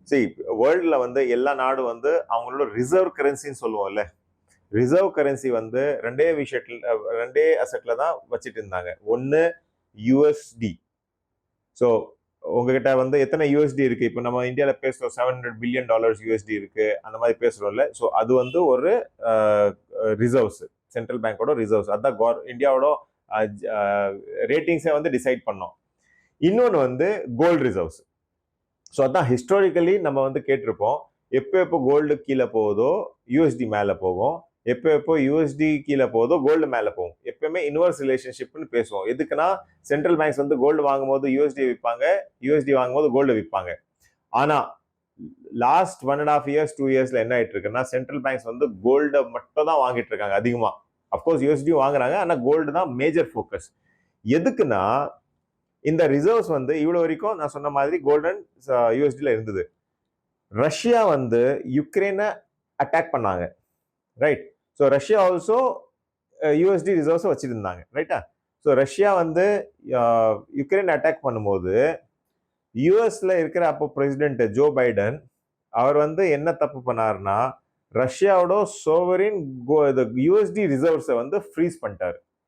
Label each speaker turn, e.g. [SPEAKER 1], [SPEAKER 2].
[SPEAKER 1] சரி, வேர்ல்டில் வந்து எல்லா நாடும் வந்து அவங்களோட ரிசர்வ் கரன்சின்னு சொல்லுவோம்ல, ரிசர்வ் கரன்சி வந்து ரெண்டே அசெட்ல தான் வச்சுட்டு இருந்தாங்க. ஒன்று யூஎஸ்டி. ஸோ உங்ககிட்ட வந்து எத்தனை யூஎஸ்டி இருக்கு? இப்போ நம்ம இந்தியாவில் பேசுகிறோம் $700 பில்லியன் யூஎஸ்டி இருக்கு, அந்த மாதிரி பேசுறோம்ல. ஸோ அது வந்து ஒரு ரிசர்வ்ஸ், சென்ட்ரல் பேங்கோட ரிசர்வ்ஸ். அதான் இந்தியாவோட ரேட்டிங்ஸை வந்து டிசைட் பண்ணோம். இன்னொன்று வந்து கோல்டு ரிசர்வ்ஸ். ஸோ அதான் ஹிஸ்டாரிக்கலி நம்ம வந்து கேட்டிருப்போம், எப்போ கோல்டு கீழே போகுதோ யூஎஸ்டி மேலே போகும், எப்போ யூஎஸ்டி கீழே போகுதோ கோல்டு மேலே போகும். எப்பயுமே இன்வர்ஸ் ரிலேஷன்ஷிப்னு பேசுவோம். எதுக்குன்னா சென்ட்ரல் பேங்க்ஸ் வந்து கோல்டு வாங்கும்போது யூஎஸ்டி விற்பாங்க, யூஎஸ்டி வாங்கும்போது கோல்டு விற்பாங்க. ஆனால் லாஸ்ட் 1.5 இயர்ஸ் 2 இயர்ஸ்ல என்ன ஆயிட்டு இருக்குன்னா, சென்ட்ரல் பேங்க்ஸ் வந்து கோல்டை மட்டும் தான் வாங்கிட்டு இருக்காங்க அதிகமாக. அப்கோர்ஸ் யூஎஸ்டி வாங்குறாங்க, ஆனால் கோல்டு தான் மேஜர் ஃபோக்கஸ். எதுக்குன்னா இந்த ரிசர்வ்ஸ் வந்து இவ்வளவு வரைக்கும் நான் சொன்ன மாதிரி கோல்டன் யூஎஸ்டில இருந்தது. ரஷ்யா வந்து யுக்ரைனை அட்டாக் பண்ணாங்க, right? So Russia also USD reserves வச்சிருந்தாங்க, ரைட்டா? ஸோ ரஷ்யா வந்து யுக்ரைன் அட்டாக் பண்ணும்போது யூஎஸ்ல இருக்கிற அப்போ பிரசிடென்ட் ஜோ பைடன் அவர் வந்து என்ன தப்பு பண்ணாருன்னா, ரஷ்யாவோட சோவரின் யூஎஸ்டி ரிசர்வ்ஸை வந்து ஃப்ரீஸ் பண்ணிட்டாரு.